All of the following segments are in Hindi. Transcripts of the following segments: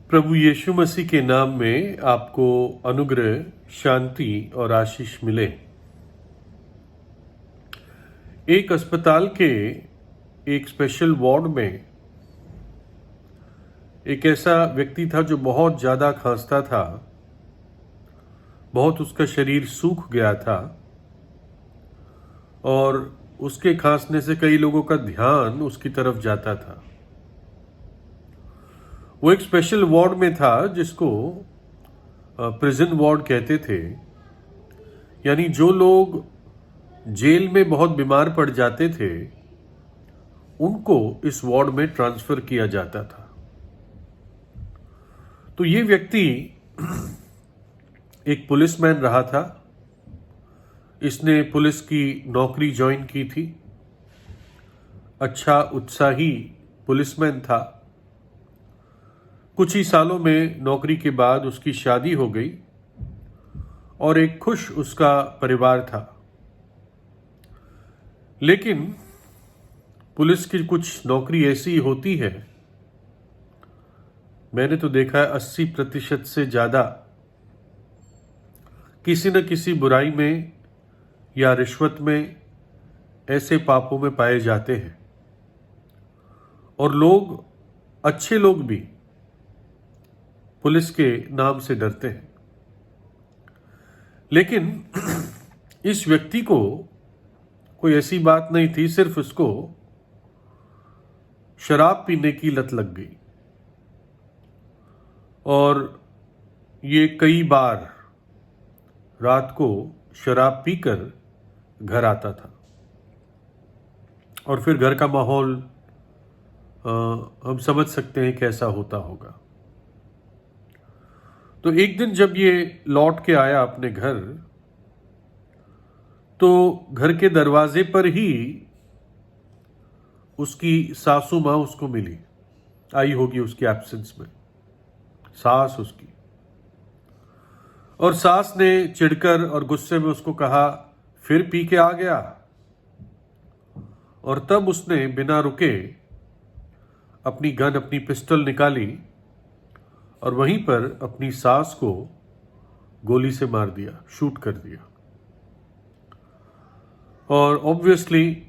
प्रभु यीशु मसीह के नाम में आपको अनुग्रह, शांति और आशीष मिले। एक अस्पताल के एक स्पेशल वार्ड में एक ऐसा व्यक्ति था जो बहुत ज़्यादा खांसता था, बहुत उसका शरीर सूख गया था और उसके खांसने से कई लोगों का ध्यान उसकी तरफ जाता था। वो एक स्पेशल वार्ड में था जिसको प्रिजन वार्ड कहते थे, यानी जो लोग जेल में बहुत बीमार पड़ जाते थे उनको इस वार्ड में ट्रांसफर किया जाता था। तो ये व्यक्ति एक पुलिसमैन रहा था। इसने पुलिस की नौकरी ज्वाइन की थी। अच्छा उत्साही पुलिसमैन था। कुछ ही सालों में नौकरी के बाद उसकी शादी हो गई और एक खुश उसका परिवार था। लेकिन पुलिस की कुछ नौकरी ऐसी होती है, मैंने तो देखा है 80% से ज़्यादा किसी न किसी बुराई में या रिश्वत में, ऐसे पापों में पाए जाते हैं। और लोग, अच्छे लोग भी पुलिस के नाम से डरते हैं। लेकिन इस व्यक्ति को कोई ऐसी बात नहीं थी, सिर्फ उसको शराब पीने की लत लग गई और ये कई बार रात को शराब पीकर घर आता था और फिर घर का माहौल हम समझ सकते हैं कैसा होता होगा। तो एक दिन जब ये लौट के आया अपने घर, तो घर के दरवाजे पर ही उसकी सासू माँ उसको मिली। आई होगी उसकी एब्सेंस में, सास उसकी। और सास ने चिढ़कर और गुस्से में उसको कहा, फिर पी के आ गया। और तब उसने बिना रुके अपनी गन, अपनी पिस्टल निकाली और वहीं पर अपनी सास को गोली से मार दिया, शूट कर दिया। और ऑब्वियसली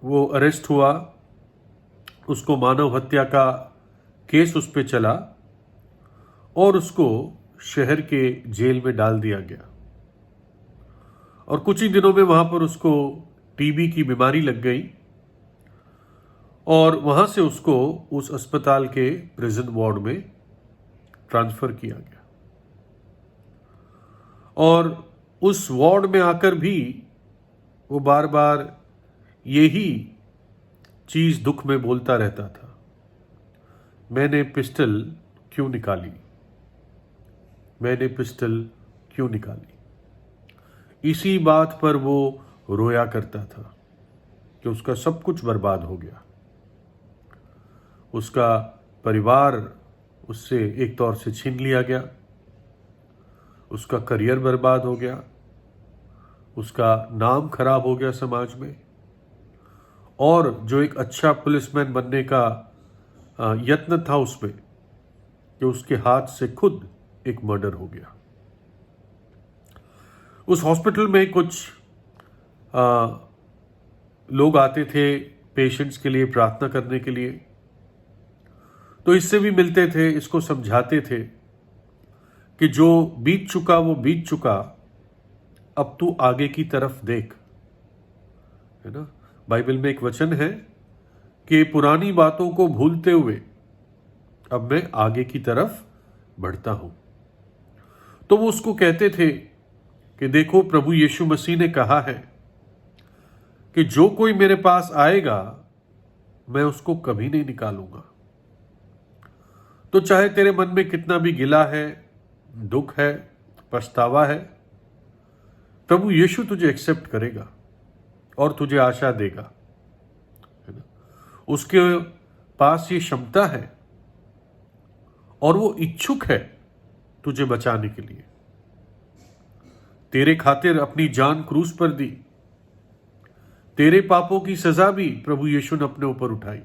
वो अरेस्ट हुआ। उसको मानव हत्या का केस उस पे चला और उसको शहर के जेल में डाल दिया गया। और कुछ ही दिनों में वहां पर उसको टीबी की बीमारी लग गई और वहां से उसको उस अस्पताल के प्रिजन वार्ड में ट्रांसफर किया गया। और उस वार्ड में आकर भी वो बार बार यही चीज दुख में बोलता रहता था, मैंने पिस्टल क्यों निकाली, मैंने पिस्टल क्यों निकाली। इसी बात पर वो रोया करता था कि उसका सब कुछ बर्बाद हो गया। उसका परिवार उससे एक तौर से छीन लिया गया, उसका करियर बर्बाद हो गया, उसका नाम खराब हो गया समाज में, और जो एक अच्छा पुलिसमैन बनने का यत्न था उसमें, कि उसके हाथ से खुद एक मर्डर हो गया। उस हॉस्पिटल में कुछ लोग आते थे पेशेंट्स के लिए प्रार्थना करने के लिए, तो इससे भी मिलते थे, इसको समझाते थे कि जो बीत चुका वो बीत चुका, अब तू आगे की तरफ देख, है ना। बाइबल में एक वचन है कि पुरानी बातों को भूलते हुए अब मैं आगे की तरफ बढ़ता हूं। तो वो उसको कहते थे कि देखो, प्रभु यीशु मसीह ने कहा है कि जो कोई मेरे पास आएगा मैं उसको कभी नहीं निकालूंगा। तो चाहे तेरे मन में कितना भी गिला है, दुख है, पछतावा है, प्रभु यीशु तुझे एक्सेप्ट करेगा और तुझे आशा देगा, है ना। उसके पास ये क्षमता है और वो इच्छुक है तुझे बचाने के लिए। तेरे खातिर अपनी जान क्रूस पर दी, तेरे पापों की सजा भी प्रभु यीशु ने अपने ऊपर उठाई।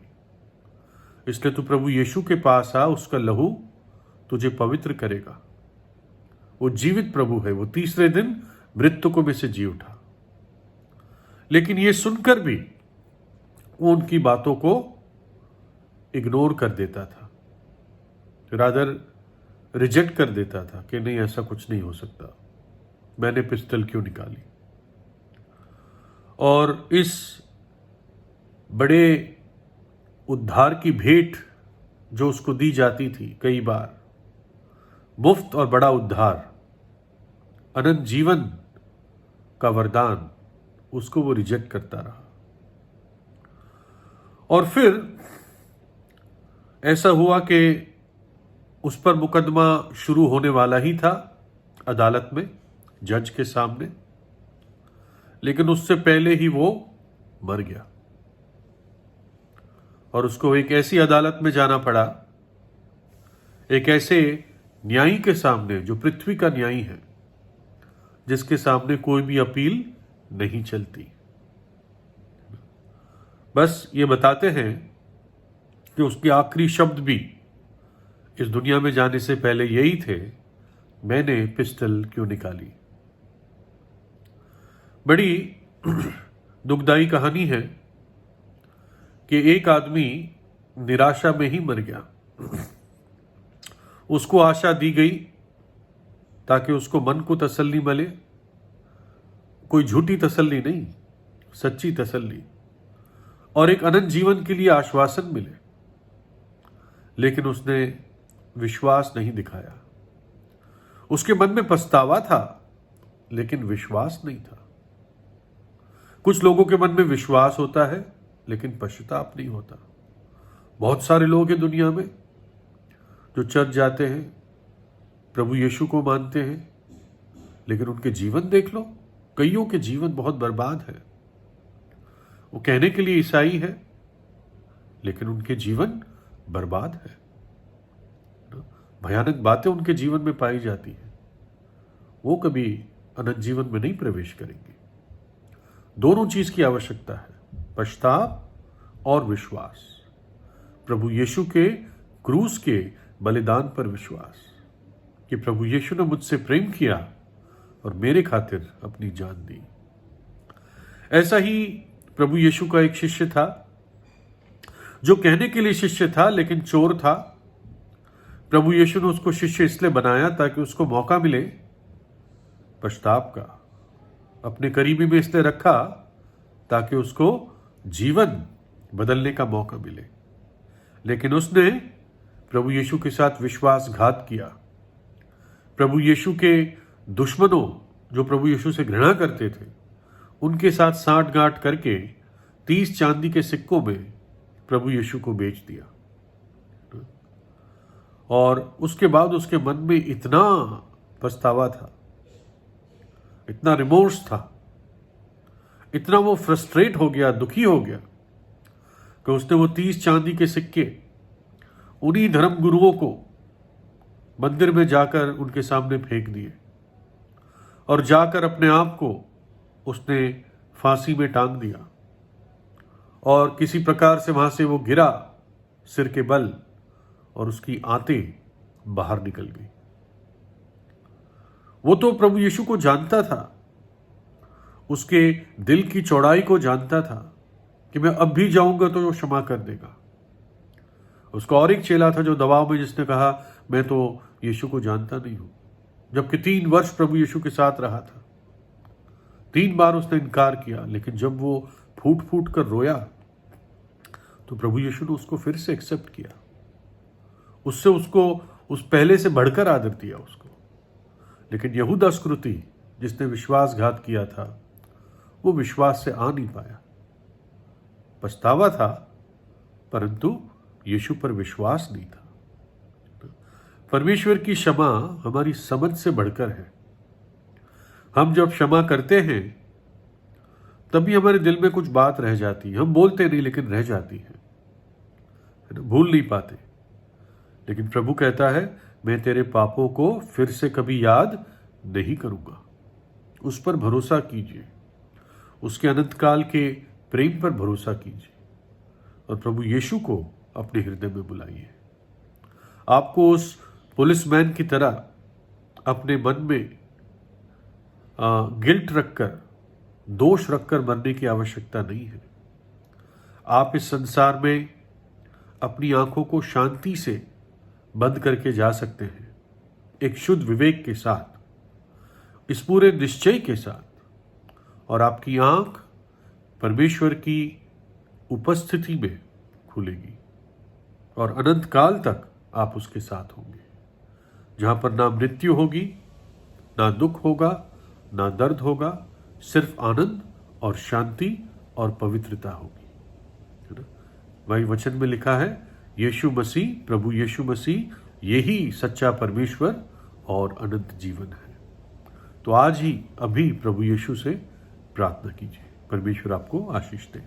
इसलिए तू प्रभु यीशु के पास आ, उसका लहू तुझे पवित्र करेगा। वो जीवित प्रभु है, वो तीसरे दिन मृतकों में से जी उठा। लेकिन ये सुनकर भी वो उनकी बातों को इग्नोर कर देता था, रादर रिजेक्ट कर देता था कि नहीं, ऐसा कुछ नहीं हो सकता, मैंने पिस्तल क्यों निकाली। और इस बड़े उद्धार की भेंट जो उसको दी जाती थी, कई बार मुफ्त और बड़ा उद्धार, अनंत जीवन का वरदान, उसको वो रिजेक्ट करता रहा। और फिर ऐसा हुआ कि उस पर मुकदमा शुरू होने वाला ही था अदालत में, जज के सामने, लेकिन उससे पहले ही वो मर गया और उसको एक ऐसी अदालत में जाना पड़ा, एक ऐसे न्यायी के सामने जो पृथ्वी का न्यायी है, जिसके सामने कोई भी अपील नहीं चलती। बस ये बताते हैं कि उसके आखिरी शब्द भी इस दुनिया में जाने से पहले यही थे, मैंने पिस्टल क्यों निकाली। बड़ी दुखदाई कहानी है कि एक आदमी निराशा में ही मर गया। उसको आशा दी गई ताकि उसको मन को तसल्ली मिले, कोई झूठी तसल्ली नहीं, सच्ची तसल्ली, और एक अनंत जीवन के लिए आश्वासन मिले, लेकिन उसने विश्वास नहीं दिखाया। उसके मन में पछतावा था लेकिन विश्वास नहीं था। कुछ लोगों के मन में विश्वास होता है लेकिन पश्चाताप नहीं होता। बहुत सारे लोग हैं दुनिया में जो चर्च जाते हैं, प्रभु यीशु को मानते हैं, लेकिन उनके जीवन देख लो, कईयों के जीवन बहुत बर्बाद है। वो कहने के लिए ईसाई है लेकिन उनके जीवन बर्बाद है। भयानक बातें उनके जीवन में पाई जाती हैं। वो कभी अनंत जीवन में नहीं प्रवेश करेंगे। दोनों चीज की आवश्यकता है, पश्चाताप और विश्वास। प्रभु यीशु के क्रूस के बलिदान पर विश्वास कि प्रभु यीशु ने मुझसे प्रेम किया और मेरे खातिर अपनी जान दी। ऐसा ही प्रभु यीशु का एक शिष्य था जो कहने के लिए शिष्य था लेकिन चोर था। प्रभु यीशु ने उसको शिष्य इसलिए बनाया ताकि उसको मौका मिले पश्चाताप का, अपने करीबी में इसलिए रखा ताकि उसको जीवन बदलने का मौका मिले। लेकिन उसने प्रभु यीशु के साथ विश्वासघात किया। प्रभु यीशु के दुश्मनों जो प्रभु यीशु से घृणा करते थे, उनके साथ साठगांठ करके 30 चांदी के सिक्कों में प्रभु यीशु को बेच दिया। और उसके बाद उसके मन में इतना पछतावा था, इतना रिमोर्स था, इतना वो फ्रस्ट्रेट हो गया, दुखी हो गया कि उसने वो 30 चांदी के सिक्के उन्हीं धर्म गुरुओं को मंदिर में जाकर उनके सामने फेंक दिए और जाकर अपने आप को उसने फांसी में टांग दिया और किसी प्रकार से वहां से वो गिरा सिर के बल और उसकी आंतें बाहर निकल गई। वो तो प्रभु यीशु को जानता था, उसके दिल की चौड़ाई को जानता था कि मैं अब भी जाऊंगा तो वो क्षमा कर देगा। उसका और एक चेला था जो दबाव में, जिसने कहा मैं तो यीशु को जानता नहीं हूं, जबकि 3 वर्ष प्रभु यीशु के साथ रहा था। 3 बार उसने इनकार किया, लेकिन जब वो फूट फूट कर रोया तो प्रभु यीशु ने उसको फिर से एक्सेप्ट किया, उससे उसको उस पहले से बढ़कर आदर दिया उसको। लेकिन यहूदा स्कृति जिसने विश्वासघात किया था, वो विश्वास से आ नहीं पाया। पछतावा था परंतु यीशु पर विश्वास नहीं था। परमेश्वर की क्षमा हमारी समझ से बढ़कर है। हम जब क्षमा करते हैं तभी हमारे दिल में कुछ बात रह जाती है, हम बोलते नहीं लेकिन रह जाती है ना, भूल नहीं पाते। लेकिन प्रभु कहता है मैं तेरे पापों को फिर से कभी याद नहीं करूंगा। उस पर भरोसा कीजिए, उसके अनंत काल के प्रेम पर भरोसा कीजिए और प्रभु यीशु को अपने हृदय में बुलाइए। आपको उस पुलिसमैन की तरह अपने मन में गिल्ट रखकर, दोष रखकर मरने की आवश्यकता नहीं है। आप इस संसार में अपनी आंखों को शांति से बंद करके जा सकते हैं, एक शुद्ध विवेक के साथ, इस पूरे निश्चय के साथ, और आपकी आंख परमेश्वर की उपस्थिति में खुलेगी और अनंत काल तक आप उसके साथ होंगे, जहां पर ना मृत्यु होगी, ना दुख होगा, ना दर्द होगा, सिर्फ आनंद और शांति और पवित्रता होगी, है ना। वही वचन में लिखा है, यीशु मसीह, प्रभु यीशु मसीह यही सच्चा परमेश्वर और अनंत जीवन है। तो आज ही अभी प्रभु यीशु से प्रार्थना कीजिए। परमेश्वर आपको आशीष दे।